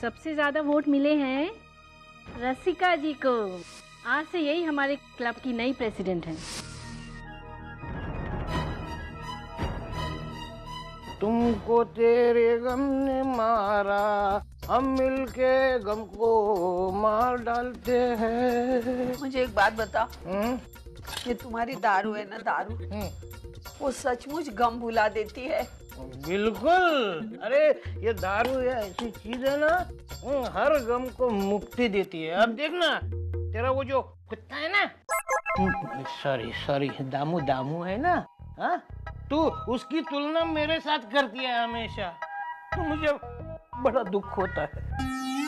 सबसे ज्यादा वोट मिले हैं रसिका जी को। आज से यही हमारे क्लब की नई प्रेसिडेंट हैं। तुमको तेरे गम ने मारा, हम मिलके गम को मार डालते हैं। मुझे एक बात बता, ये तुम्हारी दारू है ना, दारू वो सचमुच गम भुला देती है? बिल्कुल। अरे ये दारू ये ऐसी चीज है ना, हर गम को मुक्ति देती है। अब देखना, तेरा वो जो कुत्ता है ना, सॉरी दामू दामू है ना, हाँ, तू उसकी तुलना मेरे साथ करती है हमेशा, तो मुझे बड़ा दुख होता है,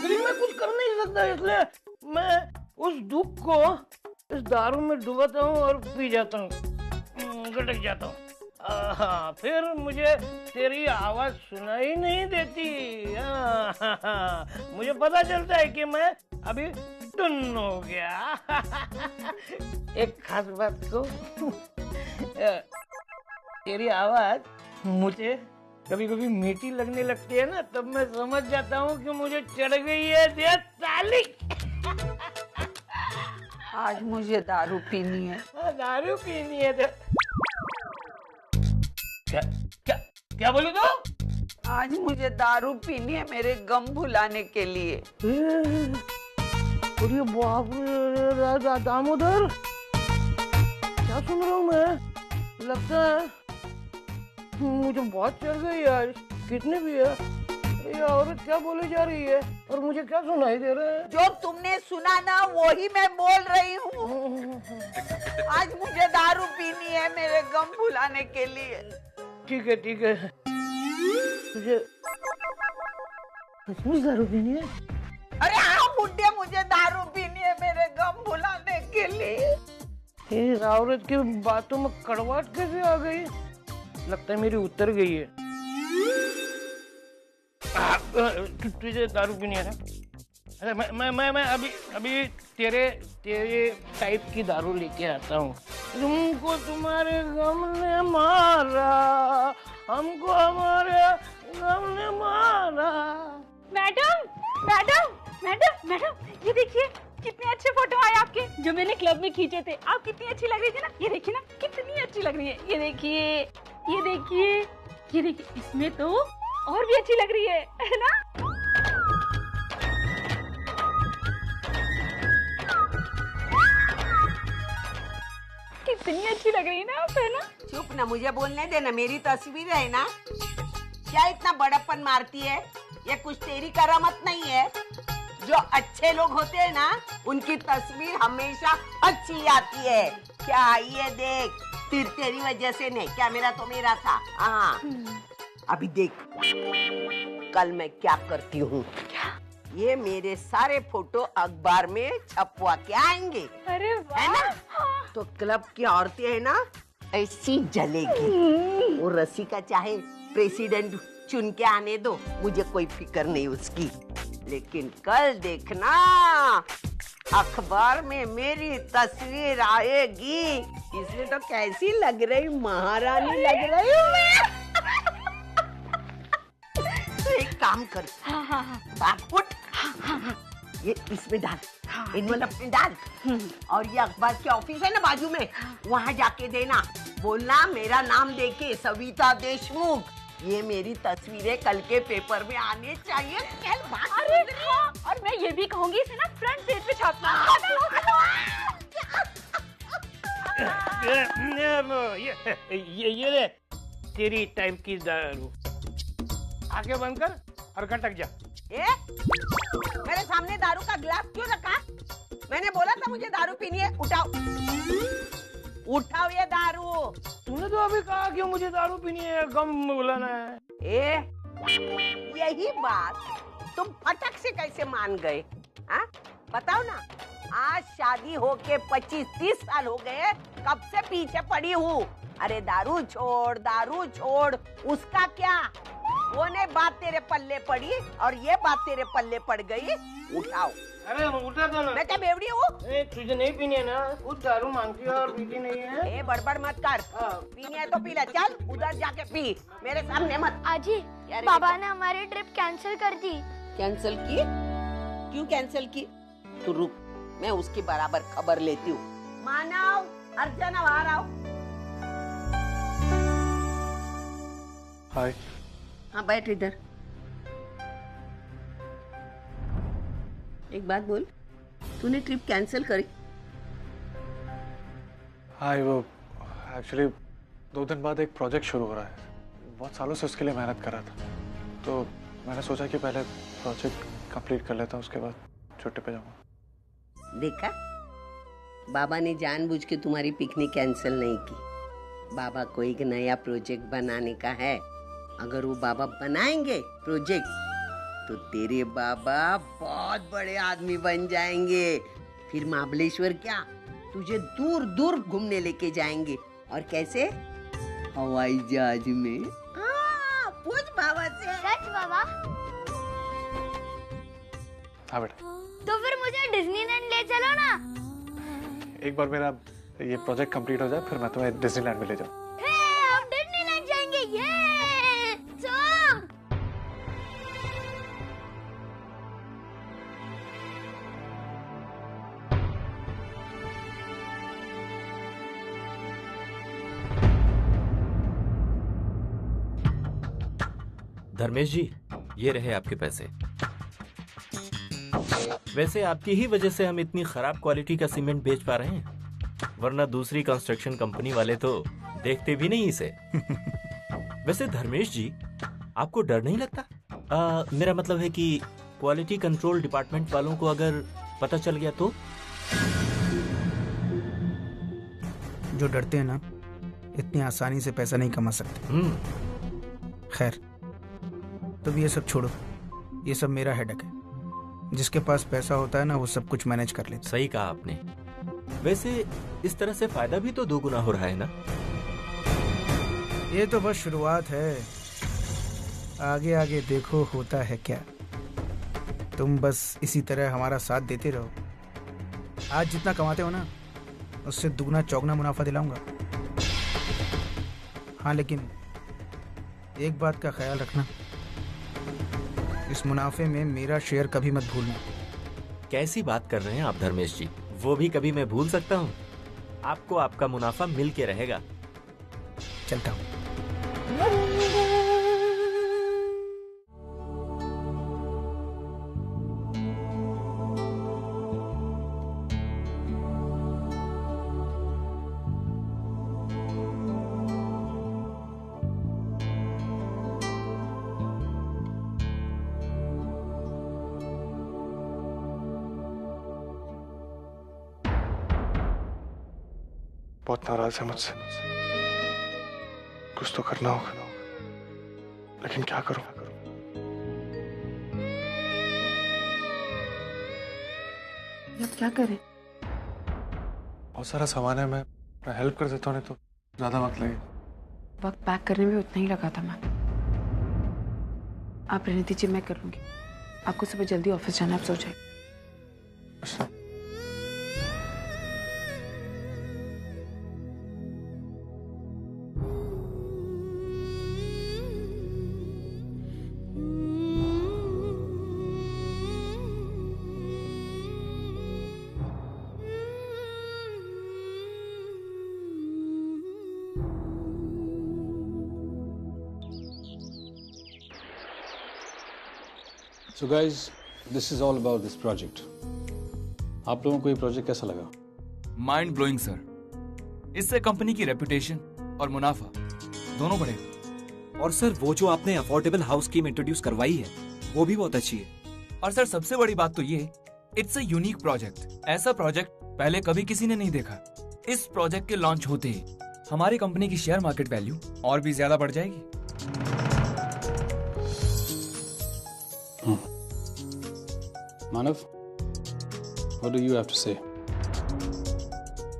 लेकिन मैं कुछ कर नहीं सकता, इसलिए मैं उस दुख को इस दारू में डुबाता हूँ और पी जाता हूँ, गटक जाता हूँ। फिर मुझे तेरी आवाज सुनाई नहीं देती। मुझे पता चलता है कि मैं अभी टुन्न हो गया। एक खास बात को, तेरी आवाज मुझे कभी कभी मीठी लगने लगती है ना, तब मैं समझ जाता हूँ कि मुझे चढ़ गई है देर साली। आज मुझे दारू पीनी है। दारू पीनी है तो क्या क्या क्या बोली तू? आज मुझे दारू पीनी है मेरे गम भुलाने के लिए। अरे बाप रे दामोदर, क्या सुन रहा हूँ मैं? लगता है मुझे बहुत चढ़ गई आज। कितने भी है ये औरत, क्या बोली जा रही है और मुझे क्या सुनाई दे रहा है? जो तुमने सुना ना वही मैं बोल रही हूँ। आज मुझे दारू पीनी है मेरे गम भुलाने के लिए। ठीक है तुझे सचमुच दारू पीनी है? अरे हाँ बुड्ढे, मुझे दारू पीनी है मेरे गम भुलाने के लिए। इस औरत की बातों में कड़वाहट कैसे आ गई? लगता है मेरी उतर गई है। तुझे दारू पीनी है ना? अरे मैं अभी तेरे टाइप की दारू लेके आता हूँ। तुमको तुम्हारे गम ने मारा, हमको हमारे गम ने मारा। मैडम, ये देखिए कितने अच्छे फोटो आए आपके, जो मैंने क्लब में खींचे थे। आप कितनी अच्छी लग रही थी ना। ये देखिए ना, कितनी अच्छी लग रही है। ये देखिए, इसमें तो और भी अच्छी लग रही है ना? कितनी अच्छी लग रही है ना आप, है ना? चुप ना, मुझे बोलने देना। मेरी तस्वीर है ना, क्या इतना बड़प्पन मारती है? ये कुछ तेरी करामत नहीं है। जो अच्छे लोग होते हैं ना, उनकी तस्वीर हमेशा अच्छी आती है। क्या ये देख, तेरी वजह से नहीं, क्या मेरा तो मेरा था। हाँ अभी देख कल मैं क्या करती हूँ। ये मेरे सारे फोटो अखबार में छपवा के आएंगे। अरे वाह, है ना? तो क्लब की औरतें है ना ऐसी जलेगी। वो रसिका चाहे प्रेसिडेंट चुन के आने दो, मुझे कोई फिक्र नहीं उसकी, लेकिन कल देखना अखबार में मेरी तस्वीर आएगी। इसमें तो कैसी लग रही, महारानी लग रही हूँ मैं। तो एक काम कर, बात उठ, ये इसमें डाल, एनवेलप में डाल, और ये अखबार के ऑफिस है ना बाजू में, वहाँ जाके देना। बोलना मेरा नाम देके सविता देशमुख, ये मेरी तस्वीरें कल के पेपर में आने चाहिए। अरे हाँ, और मैं ये भी कहूँगी इसे ना फ्रंट पेज पे छापना। ये तेरी टाइप की दारू। आंखें बंद कर और गटक जा। मेरे सामने दारू का गिलास क्यों रखा? मैंने बोला था मुझे दारू पीनी है। उठाओ ये दारू। तूने तो अभी कहा कि मुझे दारू पीनी है, गम भुलाना है। यही बात तुम फटक से कैसे मान गए? हाँ बताओ ना, आज शादी होके 25-30 साल हो गए, कब से पीछे पड़ी हूँ। अरे दारू छोड़, उसका क्या? वो नहीं बात तेरे पल्ले पड़ी और ये बात तेरे पल्ले पड़ गई। उठाओ। अरे उठा दो ना। मैं क्या बेवड़ी हूँ? तुझे नहीं पीनी है ना, खुद दारू मांगती है और पीती नहीं है। बड़बड़ मत कर। पीनी है तो पी ले, चल उधर जाके पी, मेरे सामने मत। आजी, बाबा ने हमारी ट्रिप कैंसिल कर दी। कैंसिल की? क्यों कैंसिल की? तू रुक, मैं उसकी बराबर खबर लेती हूँ। मानव, अर्चना बाहर आओ। हाय। हाँ बैठ इधर। एक बात बोल, तूने ट्रिप कैंसिल करी? हाय, वो एक्चुअली 2 दिन बाद एक प्रोजेक्ट शुरू हो रहा है। बहुत सालों से उसके लिए मेहनत कर रहा था, तो मैंने सोचा कि पहले प्रोजेक्ट कंप्लीट कर लेता हूँ, उसके बाद छुट्टी पे जाऊँगा। देखा, बाबा ने जानबूझ के तुम्हारी पिकनिक कैंसिल नहीं की। बाबा को एक नया प्रोजेक्ट बनाने का है। अगर वो बाबा बनाएंगे प्रोजेक्ट, तो तेरे बाबा बहुत बड़े आदमी बन जाएंगे। फिर महाबलेश्वर क्या, तुझे दूर दूर घूमने लेके जाएंगे। और कैसे? हवाई जहाज में। पूछ बाबा से। सच बाबा? हाँ बेटा। तो फिर मुझे डिज्नीलैंड ले चलो ना। एक बार मेरा ये प्रोजेक्ट कंप्लीट हो जाए, फिर मैं तुम्हें डिज्नीलैंड में ले जाऊँ। हम डिज्नीलैंड जाएंगे। ये चल। धर्मेश जी, ये रहे आपके पैसे। वैसे आपकी ही वजह से हम इतनी खराब क्वालिटी का सीमेंट बेच पा रहे हैं, वरना दूसरी कंस्ट्रक्शन कंपनी वाले तो देखते भी नहीं इसे। वैसे धर्मेश जी, आपको डर नहीं लगता? मेरा मतलब है कि क्वालिटी कंट्रोल डिपार्टमेंट वालों को अगर पता चल गया तो? जो डरते हैं ना, इतनी आसानी से पैसा नहीं कमा सकते। खैर, तो ये सब छोड़ो, ये सब मेरा हेडेक है। जिसके पास पैसा होता है ना, वो सब कुछ मैनेज कर लेता। सही कहा आपने। वैसे इस तरह से फायदा भी तो 2 गुना हो रहा है ना? ये तो बस शुरुआत है, आगे आगे देखो होता है क्या। तुम बस इसी तरह हमारा साथ देते रहो। आज जितना कमाते हो ना, उससे दुगना चौगुना मुनाफा दिलाऊंगा। हाँ, लेकिन एक बात का ख्याल रखना, इस मुनाफे में मेरा शेयर कभी मत भूलना। कैसी बात कर रहे हैं आप धर्मेश जी? वो भी कभी मैं भूल सकता हूँ? आपको आपका मुनाफा मिल के रहेगा। चलता हूँ। बहुत नाराज है मुझसे। कुछ तो करना होगा, लेकिन क्या करूं? अब क्या करें? बहुत सारा सामान है, मैं हेल्प कर देता हूँ, नहीं तो ज्यादा वक्त लगे। वक्त पैक करने में उतना ही लगा था मैम। आप रहने दीजिए, मैं कर लूंगी। आपको सुबह जल्दी ऑफिस जाना, आप सो जाइए। अच्छा। So guys, this is all about this project. आप लोगों को ये प्रोजेक्ट कैसा लगा? Mind blowing sir. इससे कंपनी की रेपुटेशन और मुनाफा दोनों बढ़ेगा। और सर, वो जो आपने अफोर्डेबल हाउस स्कीम इंट्रोड्यूस करवाई है, वो भी बहुत अच्छी है। और सर सबसे बड़ी बात तो ये, इट्स अ यूनिक प्रोजेक्ट। ऐसा प्रोजेक्ट पहले कभी किसी ने नहीं देखा। इस प्रोजेक्ट के लॉन्च होते ही हमारी कंपनी की शेयर मार्केट वैल्यू और भी ज्यादा बढ़ जाएगी। मानव, what do you have to say?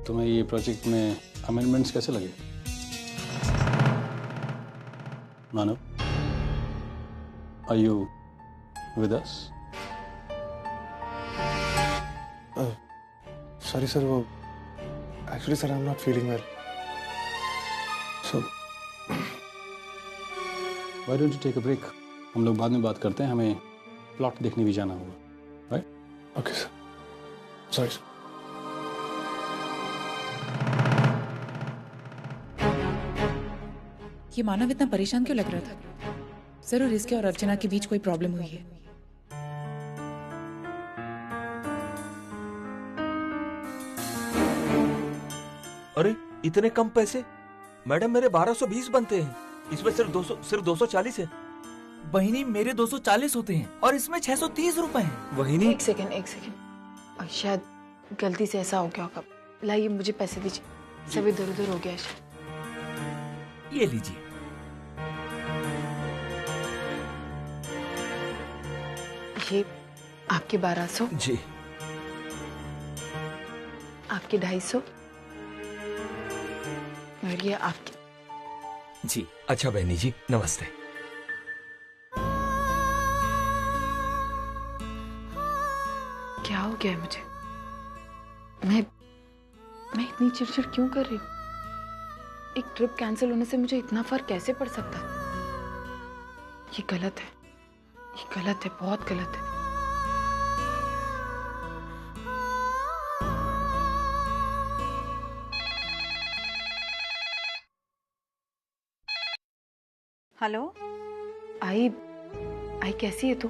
तुम्हें ये प्रोजेक्ट में अमेंडमेंट्स कैसे लगे? Manav, are you with us? Sorry sir, वो actually sir, I am not feeling well, so Why don't you take a break? हम लोग बाद में बात करते हैं, हमें प्लॉट देखने भी जाना होगा, right? Okay sir, sorry sir. ये मानव इतना परेशान क्यों लग रहा था? जरूर इसके और अर्चना के बीच कोई प्रॉब्लम हुई है। अरे इतने कम पैसे? मैडम मेरे 1220 बनते हैं, इसमें सिर्फ 240 है। बहिनी मेरे 240 होते हैं और इसमें 630 रुपए हैं। वहीनी एक सेकंड, शायद गलती से ऐसा हो गया होगा। लाइए मुझे पैसे दीजिए, सब इधर उधर हो गया शायद। ये लीजिए। ये आपके 1200, जी, आपके 250 और ये आपकी। जी अच्छा बहनी जी, नमस्ते। क्या हो गया है मुझे? मैं इतनी चिड़चिड़ क्यों कर रही हूँ? एक ट्रिप कैंसिल होने से मुझे इतना फर्क कैसे पड़ सकता है? ये गलत है, ये गलत है, बहुत गलत है। हेलो। आई कैसी है तू?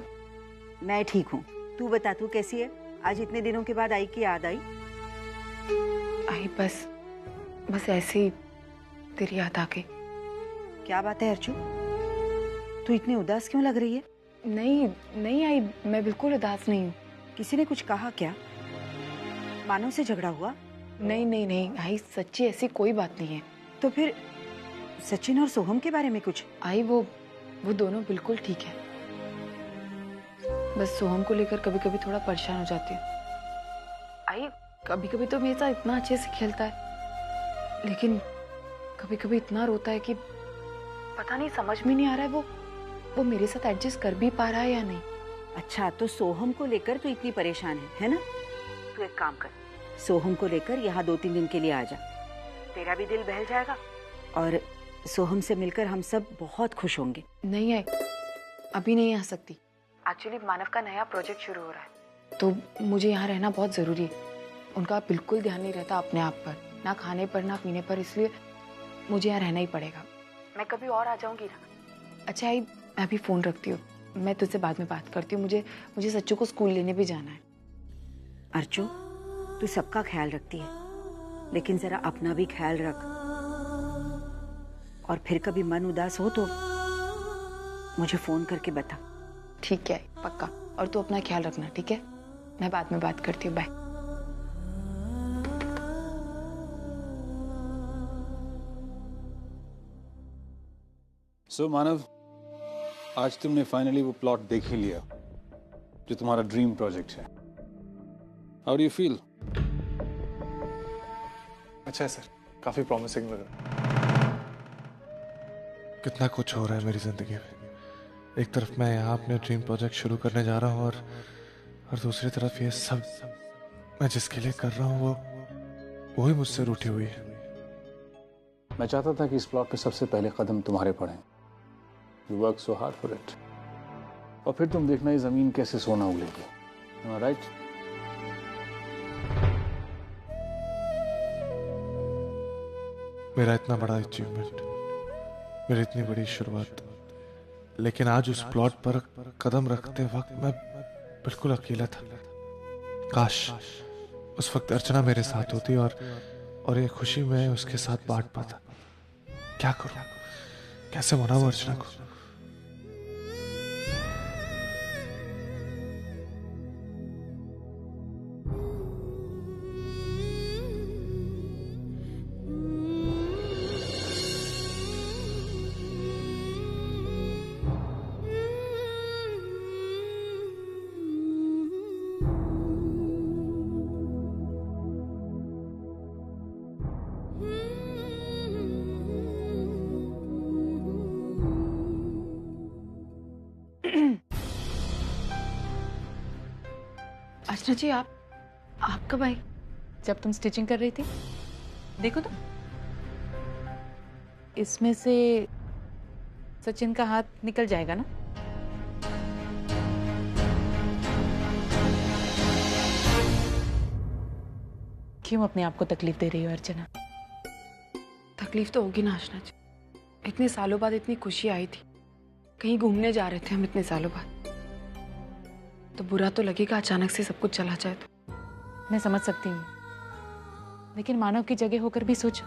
मैं ठीक हूँ, तू बता तू कैसी है? आज इतने दिनों के बाद आई की याद आई? आई बस ऐसे ही तेरी याद आ गई। क्या बात है अर्चू, तू इतनी उदास क्यों लग रही है? नहीं आई, मैं बिल्कुल उदास नहीं हूँ। किसी ने कुछ कहा क्या? मानव से झगड़ा हुआ? नहीं आई, सच्ची ऐसी कोई बात नहीं है। तो फिर सचिन और सोहम के बारे में कुछ? आई वो दोनों बिल्कुल ठीक है। बस सोहम को लेकर कभी कभी थोड़ा परेशान हो जाती हूँ। आई कभी कभी तो मेरे साथ इतना अच्छे से खेलता है, लेकिन कभी कभी इतना रोता है कि पता नहीं, समझ में नहीं आ रहा है वो मेरे साथ एडजस्ट कर भी पा रहा है या नहीं। अच्छा, तो सोहम को लेकर तू इतनी परेशान है ना? तू एक काम कर, सोहम को लेकर यहाँ 2-3 दिन के लिए आ जा, तेरा भी दिल बहल जाएगा और सोहम से मिलकर हम सब बहुत खुश होंगे। नहीं आई, अभी नहीं आ सकती। एक्चुअली मानव का नया प्रोजेक्ट शुरू हो रहा है, तो मुझे यहाँ रहना बहुत जरूरी है। उनका बिल्कुल ध्यान नहीं रहता अपने आप पर, ना खाने पर ना पीने पर, इसलिए मुझे यहाँ रहना ही पड़ेगा। मैं कभी और आ जाऊंगी ना। अच्छा आई, मैं अभी फोन रखती हूँ, मैं तुझसे बाद में बात करती हूँ। मुझे सच्चू को स्कूल लेने भी जाना है। अर्चू, तू सबका ख्याल रखती है, लेकिन जरा अपना भी ख्याल रख, और फिर कभी मन उदास हो तो मुझे फोन करके बता। ठीक है पक्का, और तू अपना ख्याल रखना, ठीक है? मैं बाद में बात करती हूँ, बाय। सो मानव, आज तुमने फाइनली वो प्लॉट देख ही लिया जो तुम्हारा ड्रीम प्रोजेक्ट है। How do you feel? अच्छा है सर, काफी प्रॉमिसिंग लग रहा है। कितना कुछ हो रहा है मेरी जिंदगी में। एक तरफ मैं यहाँ अपने ड्रीम प्रोजेक्ट शुरू करने जा रहा हूँ और दूसरी तरफ ये सब मैं जिसके लिए कर रहा हूँ वो ही मुझसे रूठी हुई है। मैं चाहता था कि इस प्लॉट पे सबसे पहले कदम तुम्हारे पड़े। You work so hard for it, और फिर तुम देखना ये जमीन कैसे सोना उगलेगी। राइट? मेरा इतना बड़ा अचीवमेंट, मेरी इतनी बड़ी शुरुआत, लेकिन आज उस प्लॉट पर कदम रखते वक्त मैं बिल्कुल अकेला था। काश उस वक्त अर्चना मेरे साथ होती और ये खुशी मैं उसके साथ बांट पाता। क्या करूं, कैसे मनाऊं अर्चना को? अर्चना जी, आप कब आई? जब तुम स्टिचिंग कर रही थी। देखो तो, इसमें से सचिन का हाथ निकल जाएगा ना। क्यों अपने आप को तकलीफ दे रही हो अर्चना? तकलीफ तो होगी ना आशना जी। इतने सालों बाद इतनी खुशी आई थी, कहीं घूमने जा रहे थे हम इतने सालों बाद, तो बुरा तो लगेगा अचानक से सब कुछ चला जाए तो। मैं समझ सकती हूँ, लेकिन मानव की जगह होकर भी सोचो,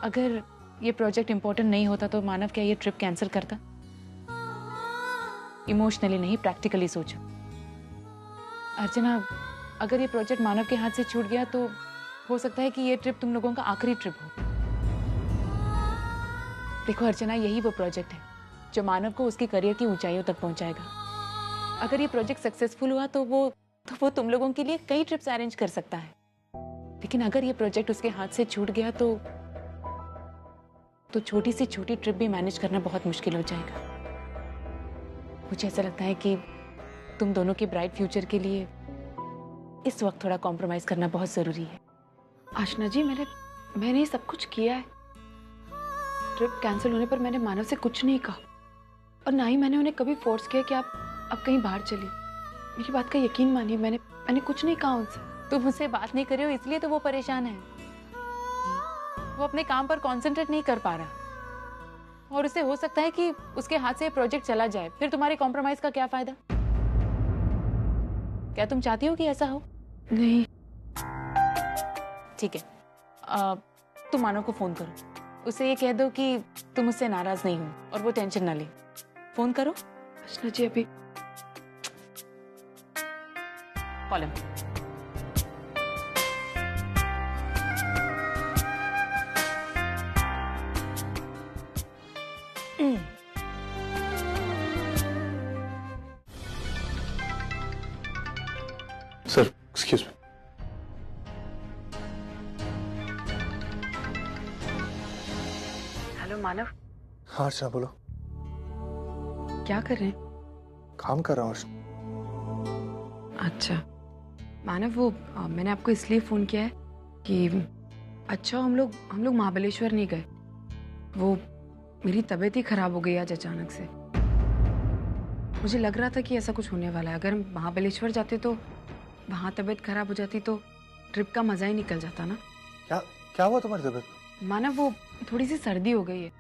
अगर ये प्रोजेक्ट इंपॉर्टेंट नहीं होता तो मानव क्या ये ट्रिप कैंसिल करता? इमोशनली नहीं, प्रैक्टिकली सोचो अर्चना, अगर ये प्रोजेक्ट मानव के हाथ से छूट गया तो हो सकता है कि ये ट्रिप तुम लोगों का आखिरी ट्रिप हो। देखो अर्चना, यही वो प्रोजेक्ट है जो मानव को उसकी करियर की ऊंचाइयों तक पहुंचाएगा। अगर ये प्रोजेक्ट सक्सेसफुल हुआ तो वो तुम लोगों के लिए कई ट्रिप्स अरेंज कर सकता है, लेकिन अगर ये प्रोजेक्ट उसके हाथ से छूट गया तो छोटी से छोटी ट्रिप भी मैनेज करना बहुत मुश्किल हो जाएगा। मुझे ऐसा लगता है कि तुम दोनों के ब्राइट फ्यूचर के लिए इस वक्त थोड़ा कॉम्प्रोमाइज करना बहुत जरूरी है। आशना जी, मैंने ये सब कुछ किया है। ट्रिप कैंसिल होने पर मैंने मानव से कुछ नहीं कहा, और ना ही मैंने उन्हें कभी फोर्स किया कि आप अब कहीं बाहर चलिए। मेरी बात का यकीन मानिए, मैंने कुछ नहीं कहा उनसे। तुम मुझसे बात नहीं कर रहे हो इसलिए तो वो परेशान है। वो अपने काम पर कंसंट्रेट नहीं कर पा रहा, और उसे हो सकता है कि उसके हाथ से प्रोजेक्ट चला जाए, फिर तुम्हारे कॉम्प्रोमाइज का क्या फायदा? क्या तुम चाहती हो कि ऐसा हो? नहीं। ठीक है, तुम मानव को फोन करो, उसे ये कह दो कि तुम उससे नाराज नहीं हो और वो टेंशन ना ले। फोन करो। आशना जी, अभी call. Sir, excuse me. Hello Manav. हाँ अर्चना, बोलो। क्या कर रहे हैं? काम कर रहा हूँ। अच्छा मानव, वो मैंने आपको इसलिए फोन किया है कि अच्छा हम लोग महाबलेश्वर नहीं गए। वो मेरी तबीयत ही खराब हो गई आज अचानक से। मुझे लग रहा था कि ऐसा कुछ होने वाला है। अगर हम महाबलेश्वर जाते तो वहाँ तबीयत खराब हो जाती तो ट्रिप का मजा ही निकल जाता ना। क्या हुआ तुम्हारी तबीयत? मानव, वो थोड़ी सी सर्दी हो गई है,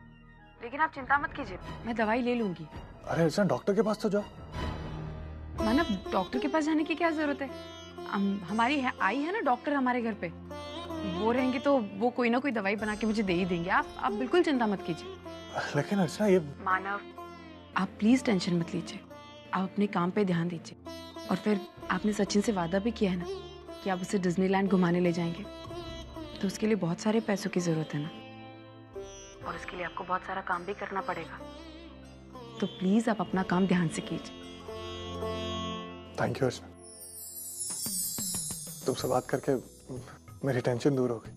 लेकिन आप चिंता मत कीजिए, मैं दवाई ले लूंगी। अरे अर्चना, डॉक्टर के पास तो जाओ। मानव, डॉक्टर के पास जाने की क्या जरूरत है? हमारी आई है ना डॉक्टर हमारे घर पे, वो रहेंगे तो वो कोई ना कोई दवाई बना के मुझे दे ही देंगे। आप बिल्कुल चिंता मत कीजिए। लेकिन अर्चना, ये मानव, आप प्लीज टेंशन मत लीजिए, आप अपने काम पे ध्यान दीजिए। और फिर आपने सचिन से वादा भी किया है ना कि आप उसे डिज्नीलैंड घुमाने ले जाएंगे, तो उसके लिए बहुत सारे पैसों की जरूरत है ना, और उसके लिए आपको बहुत सारा काम भी करना पड़ेगा। तो प्लीज आप अपना काम ध्यान से कीजिए। थैंक यू अर्चना, तुमसे बात करके मेरी टेंशन दूर हो गई।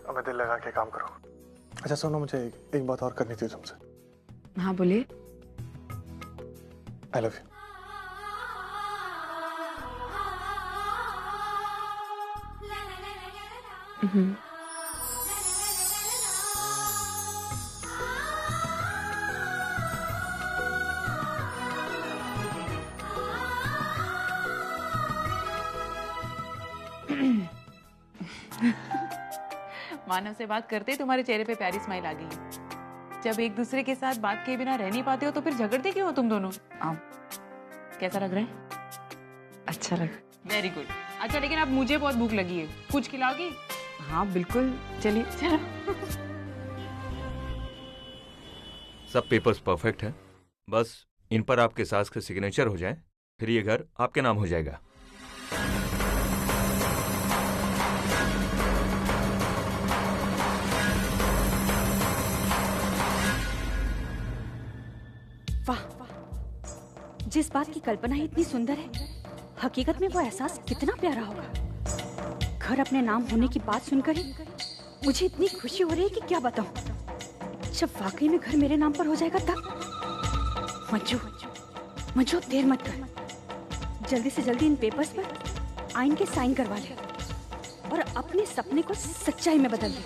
अब मैं दिल लगा के काम करूँ। अच्छा सुनो, मुझे एक बात और करनी थी तुमसे। हाँ बोलिए। I love you. मानव से बात करते ही तुम्हारे चेहरे पे प्यारी स्माइल आ गई है। जब एक दूसरे के साथ बात किए बिना रह नहीं पाते हो तो फिर झगड़ते क्यों हो तुम दोनों? कैसा लग रहा है? अच्छा लग। Very good. अच्छा लेकिन अब मुझे बहुत भूख लगी है, कुछ खिलाओगी? हाँ बिल्कुल, चलिए। चलो। सब पेपर्स परफेक्ट हैं, बस इन पर आपके सास के सिग्नेचर हो जाएं, फिर ये घर आपके नाम हो जाएगा। वाह, जिस बात की कल्पना ही इतनी सुंदर है, हकीकत में वो एहसास कितना प्यारा होगा। घर अपने नाम होने की बात सुनकर ही मुझे इतनी खुशी हो रही है कि क्या बताऊं। जब वाकई में घर मेरे नाम पर हो जाएगा तब। मंजू देर मत कर, जल्दी से जल्दी इन पेपर्स पर आइन के साइन करवा ले और अपने सपने को सच्चाई में बदल दे।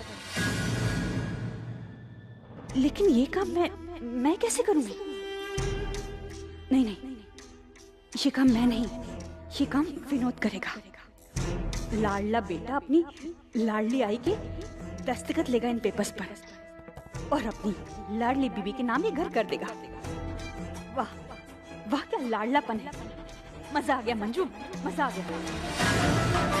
लेकिन ये काम मैं कैसे करूंगी? नहीं, ये काम मैं नहीं, ये काम विनोद करेगा। लाडला बेटा अपनी लाडली आई के दस्तखत लेगा इन पेपर्स पर और अपनी लाडली बीबी के नाम ये घर कर देगा। वाह वाह, क्या लाडलापन है। मजा आ गया मंजू, मजा आ गया।